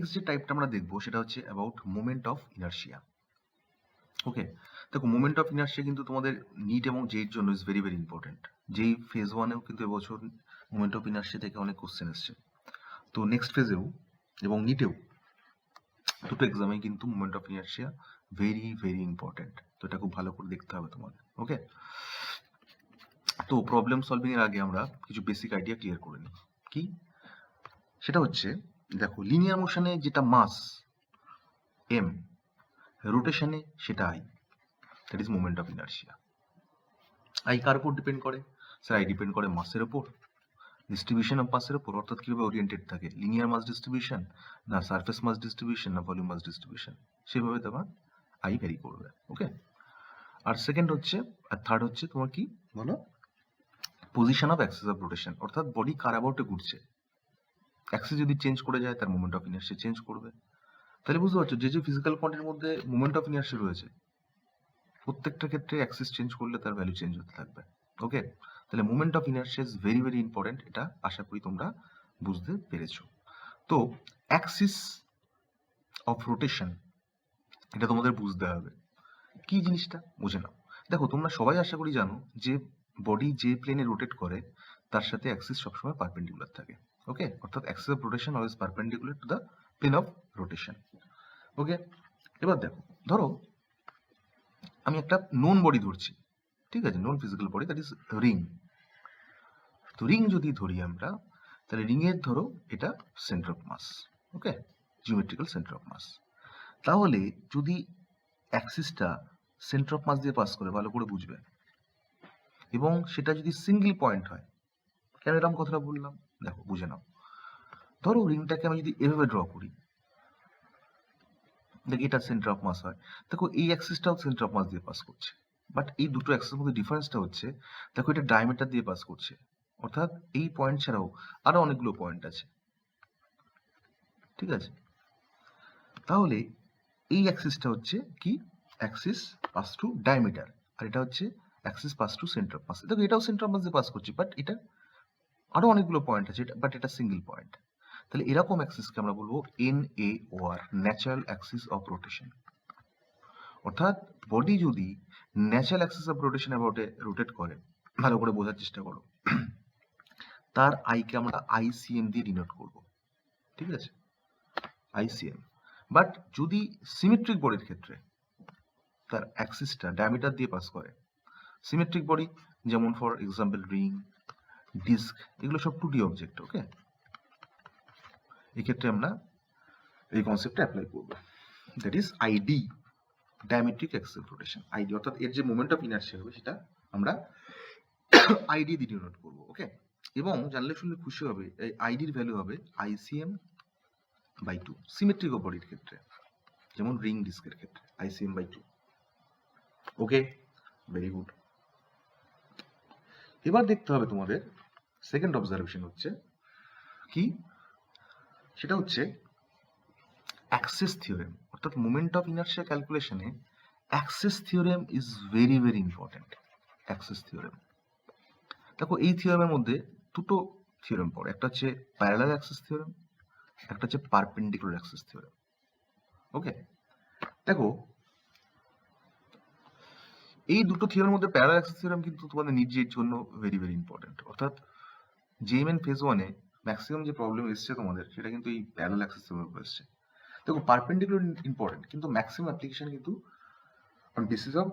Next যে টাইপটা আমরা দেখবো সেটা হচ্ছে অ্যাবাউট মোমেন্ট অফ ইনার্শিয়া। ওকে, দেখো মোমেন্ট অফ ইনার্শিয়া কিন্তু তোমাদের নিট এবং জেইর জন্য ইজ ভেরি ভেরি ইম্পর্টেন্ট। যেই ফেজ ওয়ানেও কিন্তু এবছর মোমেন্ট অফ ইনার্শিয়া থেকে অনেক কোশ্চেন এসছে, তো নেক্সট ফেজেও এবং নিটেও দুটো এক্সামে কিন্তু moment of inertia very very important. তো এটা খুব ভালো করে দেখতে হবে তোমাদের। ওকে, তো প্রবলেম সলভিং এর আগে আমরা কিছু বেসিক আইডিয়া ক্লিয়ার করে নিই। কি সেটা হচ্ছে, দেখো লিনিয়ার মোশনে যেটা মাস এম, রোটেশনে সেটা I, that is moment of inertia. I কার উপর ডিপেন্ড করে? স্যার আই ডিপেন্ড করে মাসের উপর, ডিস্ট্রিবিউশন অফ মাসের উপর, অর্থাৎ কিভাবে ওরিয়েন্টেড থাকে, লিনিয়ার মাস ডিস্ট্রিবিউশন না সারফেস মাস ডিস্ট্রিবিউশন না ভলিউম মাস ডিস্ট্রিবিউশন, সেভাবে তোমার আই ভ্যারি করবে। ওকে, আর সেকেন্ড হচ্ছে, আর থার্ড হচ্ছে তোমার কি বলো, position of Axis of rotation, অর্থাৎ বডি কার অ্যাবাউটে ঘুরছে। অ্যাক্সিস যদি চেঞ্জ করে যায় তার মোমেন্ট অফ ইনার্শিয়া চেঞ্জ করবে। তাহলে বুঝতে পারছো যে যে ফিজিক্যাল কোয়ান্টিটির মধ্যে মোমেন্ট অফ ইনার্শিয়া রয়েছে প্রত্যেকটা ক্ষেত্রে অ্যাক্সিস চেঞ্জ করলে তার ভ্যালু চেঞ্জ হতে থাকবে। ওকে, তাহলে moment of inertia is very very important, এটা আশা করি তোমরা বুঝতে পেরেছো। তো অ্যাক্সিস অফ রোটেশন এটা তোমাদের বুঝতে হবে। কি জিনিসটা বুঝে নাও। দেখো তোমরা সবাই আশা করি জানো যে বডি যে প্লেনে রোটেট করে তার সাথে অ্যাক্সিস সবসময় পারপেন্ডিকুলার থাকে। ওকে, অর্থাৎ axis of rotation always perpendicular to the plane of rotation. Okay, এবার দেখো, ধরো আমি একটা নোন বডি ধরছি, ঠিক আছে, known physical body, that is ring. তো রিং যদি ধরি আমরা, তাহলে রিং এর ধরো এটা centre of mass. Okay, geometrical centre of mass. তাহলে যদি অ্যাক্সিসটা সেন্টার অফ মাস দিয়ে পাস করে, ভালো করে বুঝবে, এবং সেটা যদি সিঙ্গেল পয়েন্ট হয়, কেন এরকম কথাটা বললাম দেখো বুঝে নাও। ধরো রিংটাকে আমি যদি এভাবে ড্র করি, দেখি এটা সেন্টার অফ মাস হয়, দেখো এই অ্যাক্সিসটাও সেন্টার অফ মাস দিয়ে পাস করছে, বাট এই দুটো অ্যাক্সিসের মধ্যে ডিফারেন্সটা হচ্ছে, দেখো এটা ডায়ামিটার দিয়ে পাস করছে, অর্থাৎ এই পয়েন্ট ছাড়াও আরো অনেকগুলো পয়েন্ট আছে, ঠিক আছে। তাহলে এই অ্যাক্সিসটা হচ্ছে কি, অ্যাক্সিস পাস টু ডায়ামিটার, আর এটা হচ্ছে axis pass to centre of mass. দেখো এটাও সেন্টার অফ মাস দিয়ে পাস করছে, বাট এটা আরো অনেকগুলো পয়েন্ট আছে, বাট এটা সিঙ্গেল পয়েন্ট। তাহলে এরকম অ্যাক্সিসকে আমরা বলবো NAOR, natural axis of rotation. অর্থাৎ বডি যদি ন্যাচারাল অ্যাক্সিস অফ রোটেশন অ্যাবাউটে রোটেট করে, ভালো করে বোঝার চেষ্টা করো, তার আইকে আমরা ICM দিয়ে ডিনোট করব, ঠিক আছে, ICM। বাট যদি সিমেট্রিক বডির ক্ষেত্রে তার অ্যাক্সিসটা ডায়ামিটার দিয়ে পাস করে, সিমেট্রিক বডি যেমন ফর এক্সাম্পল রিং, ডিস্ক, এগুলো সব 2D অবজেক্ট। ওকে, এক্ষেত্রে আমরা এই কনসেপ্টটা অ্যাপ্লাই করব, that is ID, diametric Axis rotation, ID, অর্থাৎ এর যে মোমেন্ট অফ ইনার্শিয়া হবে সেটা আমরা আইডি দিয়ে ডিনোট করব। ওকে, এবং জানলে শুনলে খুশি হবে, এই আইডির ভ্যালু হবে ICM/2, সিমেট্রিক বডির ক্ষেত্রে যেমন রিং ডিস্কের ক্ষেত্রে ICM/2। ওকে, ভেরি গুড। এবার দেখতে হবে তোমাদের সেকেন্ড অবজারভেশন হচ্ছে কি, সেটা হচ্ছে অ্যাক্সিস থিওরেম, অর্থাৎ মোমেন্ট অফ ইনার্শিয়া ক্যালকুলেশনে axis theorem is very very important. Axis theorem, দেখো এই থিওরেমের মধ্যে দুটো থিওরেম পড়ে, একটা হচ্ছে প্যারালাল অ্যাক্সিস থিওরেম, একটা হচ্ছে পারপেন্ডিকুলার অ্যাক্সিস থিওরেম। ওকে, দেখো এই দুটো থিওরেমের মধ্যে প্যারালাল অ্যাক্সিস থিওরেম কিন্তু তোমাদের নিজের জন্য ভেরি ভেরি ইম্পর্টেন্ট। অর্থাৎ জেএমএন ফেজ ওয়ানে ম্যাক্সিমাম যে প্রবলেম এসছে তোমাদের সেটা কিন্তু এই প্যারালাল অ্যাক্সিস থিওরেমের উপর এসছে। দেখো পারপেন্ডিকুলার ইম্পর্টেন্ট, কিন্তু ম্যাক্সিমাম অ্যাপ্লিকেশন কিন্তু on basis of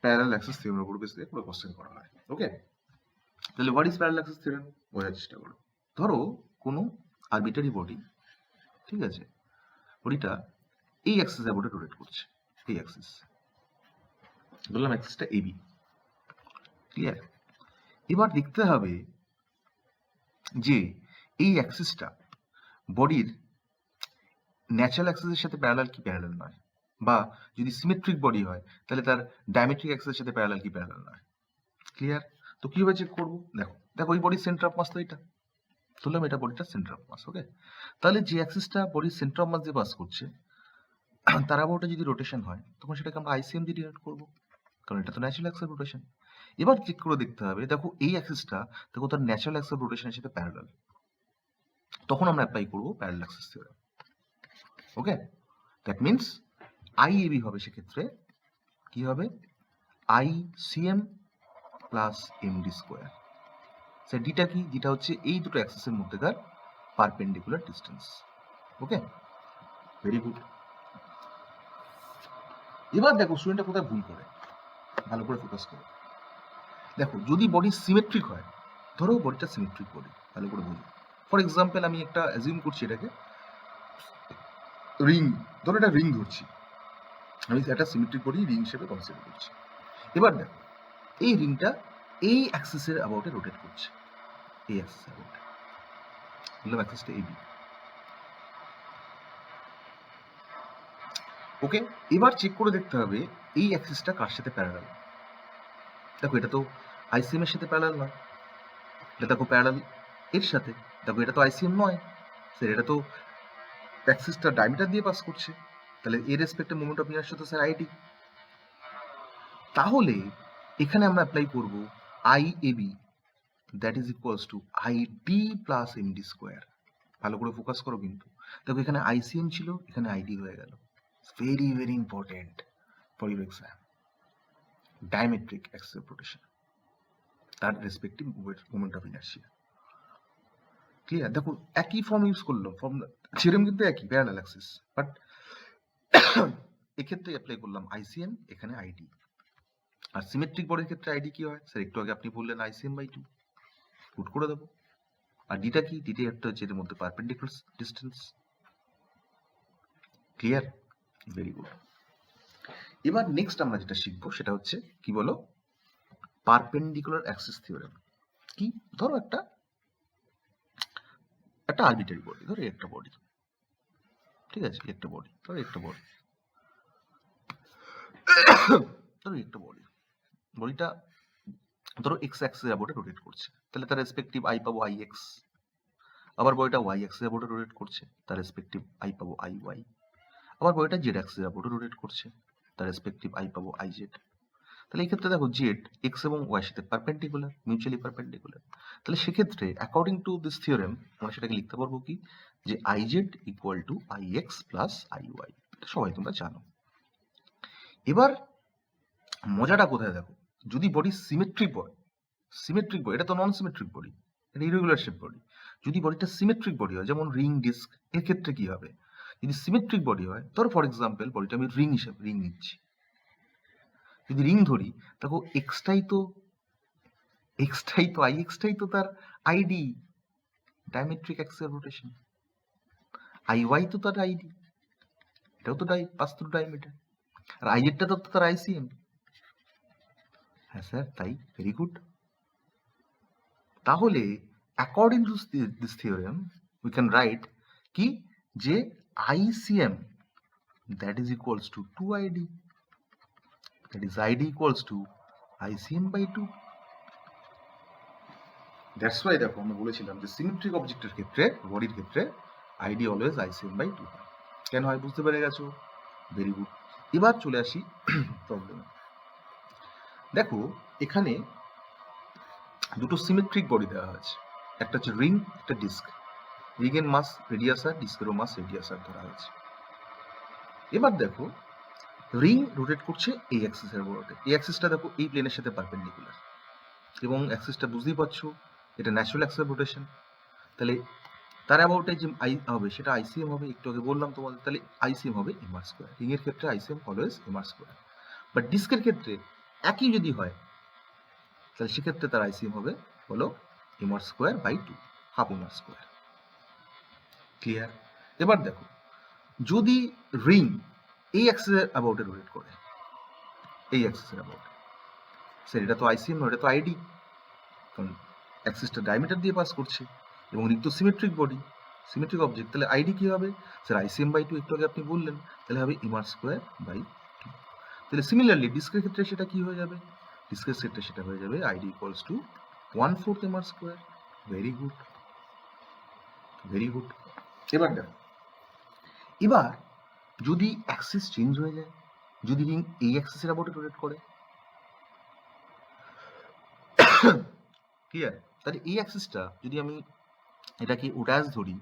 parallel Axis থিওরেমের উপর বেস করে পুরো কোশ্চেন করা হয়। ওকে, তাহলে what is parallel axis theorem বোঝার চেষ্টা করো। ধরো কোনো আরবিটারি বডি, ঠিক আছে, বডিটা এই অ্যাক্সিস অ্যাবাউটে রোটেট করছে, এই অ্যাক্সিস, বললাম অ্যাক্সিসটা AB, ক্লিয়ার। এবার দেখতে হবে যে এই অ্যাক্সিসটা বডির ন্যাচারাল অ্যাক্সিসের সাথে প্যারালাল কি প্যারালাল নয়, বা যদি সিমেট্রিক বডি হয় তাহলে তার ডায়ামেট্রিক অ্যাক্সিসের সাথে প্যারালাল কি প্যারালাল নয়, ক্লিয়ার। তো কিভাবে চেক করবো, দেখো দেখো ওই বডির সেন্টার অফ মাস তো এটা, ধরলাম এটা বডিটা সেন্টার অফ মাস। ওকে, তাহলে যে অ্যাক্সিসটা বডির সেন্টার অফ মাস দিয়ে পাস করছে তার অ্যাবাউটে যদি রোটেশন হয় তখন সেটাকে আমরা ICM দিয়ে ডিনোট করবো, কারণ এটা তো ন্যাচারাল অ্যাক্সিস রোটেশন। এবার চেক করে দেখতে হবে, দেখো এই অ্যাক্সিসটা দেখো তার ন্যাচারাল অ্যাক্সিস রোটেশনের সাথে প্যারালাল, তখন আমরা অ্যাপ্লাই করবো parallel axis theorem. Okay, that means IAB হবে সেক্ষেত্রে কি হবে, ICM plus MD square. Sir ডিটা কি, ডিটা হচ্ছে এই দুটো অ্যাক্সিসের মধ্যেকার perpendicular distance. Okay, very good. এবার দেখো স্টুডেন্টটা কোথায় ভুল করে, ভালো করে ফোকাস করো। দেখো যদি বডি সিমেট্রিক হয়, ধরো বডিটা সিমেট্রিক বডি, ভালো করে বুঝো। ফর এক্সাম্পল আমি একটা অ্যাজিউম করছি এটাকে রিং, ধরো এটা রিং ধরছি, আমি একটা সিমেট্রিক বডি রিং হিসেবে কনসিডার করছি। এবার দেখো এই রিংটা এই অ্যাক্সিসের অ্যাবাউটে রোটেট করছে, এই অ্যাক্সিসের অ্যাবাউটে, বললাম অ্যাক্সিসটা এবি। ওকে, এবার চেক করে দেখতে হবে এই অ্যাক্সিসটা কার সাথে প্যারালাল। দেখো এটা তো আইসিএম এর সাথে প্যারালাল নয়, এটা দেখো প্যারালাল এর সাথে, দেখো এটা তো আইসিএম নয়, স্যার এটা তো অ্যাক্সিসটা ডায়ামিটার দিয়ে পাস করছে, তাহলে এর রেসপেক্টে মোমেন্ট অফ ইনারশিয়া তো স্যার আইডি। তাহলে এখানে আমরা অ্যাপ্লাই করব IAB, that is equals two ID plus MD square. ভালো করে ফোকাস করো কিন্তু, দেখো এখানে আইসিএম ছিল, এখানে আইডি হয়ে গেল। Very very important for your exam, diametric axis of rotation, তার respective moment of inertia. Clear? দেখো একই ফর্ম ইউজ করলাম, ফর্ম থিওরেম কিন্তু একই, প্যারালাল অ্যাক্সিস, বাট এক্ষেত্রে অ্যাপ্লাই করলাম আইসিএম, এখানে আইডি। আর সিমেট্রিক বডির ক্ষেত্রে আইডি কি হয় স্যার, একটু আগে আপনি বললেন আইসিএম বাই 2, পুট করে দেবো। আর ডিটা কি, ডিটা একটা হচ্ছে এর মধ্যে perpendicular distance. Clear? Very good. এবার নেক্সট আমরা যেটা শিখবো সেটা হচ্ছে কি বলো, পারপেন্ডিকুলার অ্যাক্সিস থিওরেম। কি, ধরো একটা আরবিটারি বডি, ধরো একটা বডি, ঠিক আছে, একটা বডি, ধরো একটা বডি, ধরো একটা বডি, বডিটা ধরো এক্স অ্যাক্সিস অ্যাবাউটে রোটেট করছে, তাহলে তার রেসপেক্টিভ আই পাবো আই এক্স। আবার বডিটা ওয়াই অ্যাক্সিস অ্যাবাউটে রোটেট করছে, তার রেসপেক্টিভ আই পাবো আই ওয়াই। আবার বডিটা জেড অ্যাক্সিস অ্যাবাউটে রোটেট করছে, তার রেসপেক্টিভ আই পাবো আই জেড। তাহলে এই ক্ষেত্রে দেখো জেড এক্স এবং ওয়াই সাথে পারপেন্ডিকুলার, মিউচুয়ালি পারপেন্ডিকুলার। তাহলে সেক্ষেত্রে অ্যাকর্ডিং টু দিস থিওরেম আমরা সেটাকে লিখতে পারবো কি, যে I Z equal to I X plus I Y. সবাই তোমরা জানো। এবার মজাটা কোথায় দেখো, যদি বডি সিমেট্রিক বডি, এটা তো নন সিমেট্রিক বডি, এটা ইরেগুলার শেপ বডি। যদি বডিটা সিমেট্রিক বডি হয়, যেমন রিং ডিস্ক, এর ক্ষেত্রে কি হবে, যদি সিমেট্রিক বডি হয়, ধরো ফর এক্সাম্পল বডিটা আমি রিং হিসেবে রিং নিচ্ছি, যদি রিং ধরি, দেখো এক্সটাই তো আই এক্সটাই তো তার ID, diametric axis of rotation. I Y তো তার আইডি, এটাও তো পাস থ্রু ডায়ামিটার। আর আই জেডটা তো তার আইসিএম। হ্যাঁ স্যার তাই, ভেরি গুড। তাহলে according to this theorem we can write কি, যে ICM that is equals to 2ID, that is ID equals to ICM by 2. That's why দেখো আমরা বলেছিলাম যে সিমেট্রিক অবজেক্টের ক্ষেত্রে, বডির ক্ষেত্রে ID অলওয়েজ ICM by 2 হয়। কেন হয় বুঝতে পেরে গেছো? Very good. এবার চলে আসি প্রবলেমে। দেখো এখানে দুটো সিমেট্রিক বডি দেওয়া হয়েছে, একটা হচ্ছে রিং, একটা ডিস্ক। রিং এর মাস রেডিয়াস আর ডিস্কেরও মাস রেডিয়াস আর ধরা হয়েছে। এবার দেখো রিং রোটেট করছে এই অ্যাক্সিসের উপরে, এই অ্যাক্সিসটা দেখো এই প্লেনের সাথে পারপেন্ডিকুলার, এবং অ্যাক্সিসটা বুঝতেই পারছো এটা ন্যাচুরাল অ্যাক্সিস অফ রোটেশন। তাহলে তার অ্যাবাউটে যে আই হবে সেটা আইসিএম হবে, একটু আগে বললাম তোমাদের। তাহলে আইসিএম হবে এম আর স্কোয়ার। রিং এর ক্ষেত্রে ICM always M R square, but ডিস্কের ক্ষেত্রে একই যদি হয় তাহলে সেক্ষেত্রে তার আইসিএম হবে হলো M R square by 2, half M R square. Clear? এবার দেখো যদি রিং এই অ্যাক্সিসের অ্যাবাউটে রোটেট করে, এই অ্যাক্সিসের অ্যাবাউটে, স্যার এটা তো আইসিএম নয়, এটা তো আইডি, কারণ অ্যাক্সিসটা ডায়ামিটার দিয়ে পাস করছে এবং রিং তো সিমেট্রিক বডি, সিমেট্রিক অবজেক্ট। তাহলে আইডি কি হবে স্যার, আইসিএম বাই 2, একটু আগে আপনি বললেন, তাহলে হবে এম আর স্কোয়ার বাই 2। তাহলে সিমিলারলি ডিস্কের ক্ষেত্রে সেটা কি হয়ে যাবে, ডিস্কের ক্ষেত্রে সেটা হয়ে যাবে ID equals to 1/4 M R square. Very good, very good. এবার দেখো, এবার যদি অ্যাক্সিস চেঞ্জ হয়ে যায়, যদি রিং এই অ্যাক্সিসের অ্যাবাউটে রোটেট করে, ক্লিয়ার? তাহলে এই অ্যাক্সিসটা যদি আমি এটাকে ওডাস ধরি,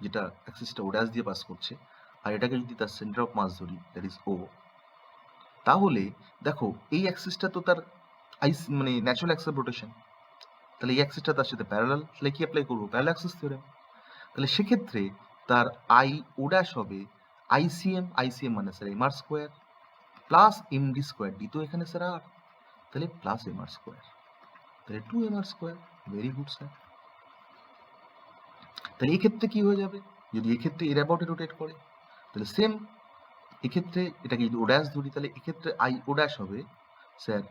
যেটা অ্যাক্সিসটা ওডাস দিয়ে পাস করছে, আর এটাকে যদি তার সেন্টার অফ মাস ধরি, দ্যাট ইজ ও, তাহলে দেখো এই অ্যাক্সিসটা তো তার মানে ন্যাচারাল অ্যাক্সিস অফ রোটেশন, তাহলে এই অ্যাক্সিসটা তার সাথে প্যারালাল, তাহলে কি অ্যাপ্লাই করবো? Parallel axis theorem. তাহলে সেক্ষেত্রে তার আই ও ড্যাশ হবে আইসিএম মানে sir M R square plus M D square, D তো এখানে স্যার আর, তাহলে প্লাস এম আর স্কোয়ার, তাহলে 2 mr square. Very good sir. তাহলে এই ক্ষেত্রে কি হয়ে যাবে, যদি এক্ষেত্রে এর অ্যাবাউটে রোটেট করে, তাহলে সেম এক্ষেত্রে এটাকে যদি ও ড্যাশ ধরি, তাহলে এক্ষেত্রে আই ও ড্যাশ হবে স্যার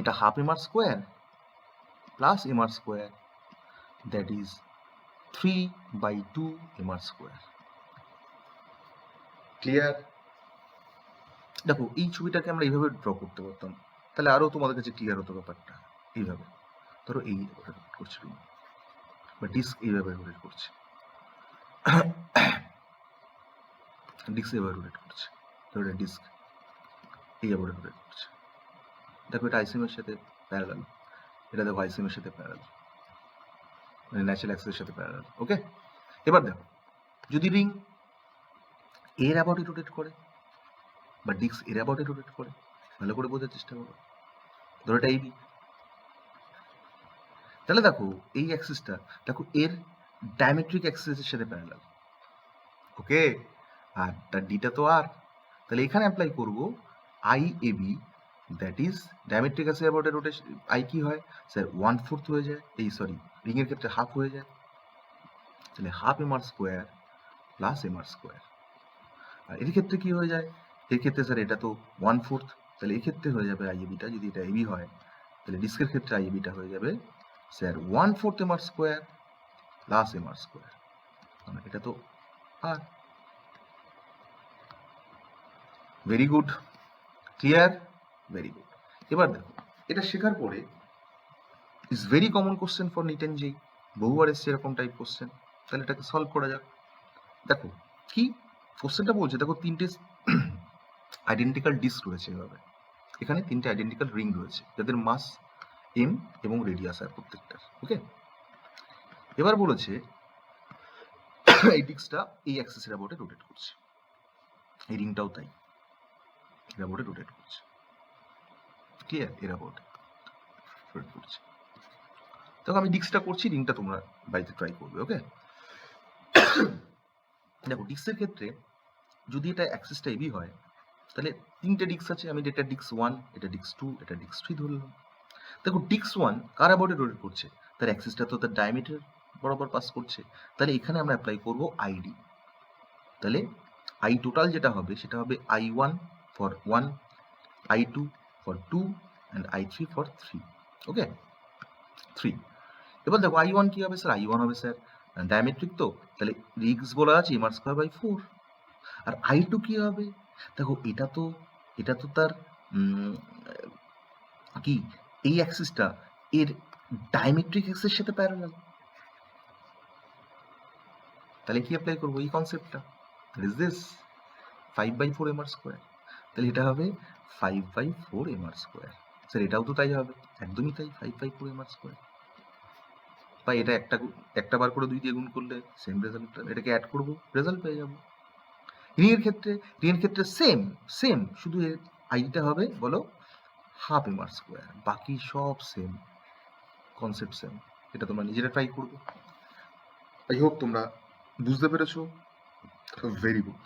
এটা half M R square plus M R square, that is 3/2 M R square. Clear? দেখো এই ছবিটাকে আমরা এইভাবে ড্র করতে পারতাম, তাহলে আরো তোমাদের কাছে ক্লিয়ার হতো ব্যাপারটা। এইভাবে ধরো এই রোটেট করছে বা ডিস্ক এইভাবে রোটেট করছে, ডিস্ক এইভাবে রোটেট করছে, ধরো এটা ডিস্ক এইভাবে রোটেট করছে। দেখো এটা আইসিএম এর সাথে প্যারালাল, এটা দেখো আইসিএম এর সাথে প্যারালাল, মানে ন্যাচারাল অ্যাক্সিসের সাথে প্যারালাল। ওকে, এবার দেখো যদি রিং এর অ্যাবাউটে রোটেট করে বা ডিস্ক এর অ্যাবাউটে রোটেট করে, ভালো করে বোঝার চেষ্টা করো। ধরো এটা এবি, তাহলে দেখো এই অ্যাক্সিসটা দেখো এর ডায়ামেট্রিক অ্যাক্সিসের সাথে প্যারালাল। ওকে, আর তার ডিটা তো আর, তাহলে এখানে অ্যাপ্লাই করব I A B, that is diametric axis about rotation. I কি হয় স্যার 1/4 হয়ে যায়, এই সরি রিং এর ক্ষেত্রে হাফ হয়ে যায়, তাহলে half M R square plus M R square. আর এর ক্ষেত্রে কি হয়ে যায়, এর ক্ষেত্রে স্যার এটা তো 1/4, তাহলে এক্ষেত্রে হয়ে যাবে আই এ বিটা, যদি এটা এবি হয় তাহলে ডিস্কের ক্ষেত্রে আই এ বিটা হয়ে যাবে sir 1/4 M R square plus M R square, মানে এটা তো R. Very good, clear, very good. এবার দেখো এটা শেখার পরে is very common question for NEET and JEE, বহুবার এসছে এরকম টাইপ কোশ্চেন, তাহলে এটাকে সলভ করা যাক। দেখো কি কোশ্চেনটা বলছে, দেখো তিনটে আইডেন্টিক্যাল ডিস্ক রয়েছে এভাবে, এখানে তিনটে আইডেন্টিক্যাল রিং রয়েছে যাদের মাস এম এবং রেডিয়াস আর প্রত্যেকটার। ওকে, এবার বলেছে এই ডিস্কটা এই অ্যাক্সিসের অ্যাবাউটে রোটেট করছে, এই রিংটাও তাই এর অ্যাবাউটে রোটেট করছে। ক্লিয়ার? এর অ্যাবাউটে রোটেট করছে। দেখো আমি ডিস্কটা করছি, রিংটা তোমরা বাড়িতে ট্রাই করবে। ওকে, দেখো ডিস্কের ক্ষেত্রে যদি এটা অ্যাক্সিসটা এবি হয়, তাহলে তিনটে ডিস্ক আছে, আমি এটা ডিস্ক 1, এটা ডিস্ক 2, এটা ডিস্ক 3 ধরলাম। দেখো ডিস্ক 1 কার অ্যাবাউটে রোটেট করছে, তার অ্যাক্সিসটা তো তার ডায়ামিটার বরাবর পাস করছে, তাহলে এখানে আমরা অ্যাপ্লাই করব আইডি। তাহলে আই টোটাল যেটা হবে সেটা হবে I1 for 1, I2 for 2 and I3 for 3। ওকে, 3। এবার দেখো I1 কি হবে স্যার, I1 হবে স্যার ডায়ামেট্রিক, তো তাহলে রিক্স বলা আছে এম আর স্কোয়ার বাই 4। আর I2 কি হবে, দেখো এটা তো তার কি এই অ্যাক্সিসটা এর ডায়ামেট্রিক অ্যাক্সিসের সাথে প্যারালাল, তাহলে কি অ্যাপ্লাই করবো এই কনসেপ্টটা, is this 5/4 M R square, তাহলে এটা হবে 5/4 এম আর স্কোয়ার। স্যার এটাও তো তাই হবে, একদমই তাই, 5/4 এম আর স্কোয়ার। বা এটা একটা বার করে 2 দিয়ে গুণ করলে সেম রেজাল্ট, এটাকে অ্যাড করব, রেজাল্ট পেয়ে যাবো। রিংয়ের ক্ষেত্রে সেম শুধু এর আইটা হবে বলো হাফ এম আর স্কোয়ার, বাকি সব সেম কনসেপ্ট সেম। এটা তোমরা নিজেরা ট্রাই করবে। আই হোপ তোমরা বুঝতে পেরেছো। Very good.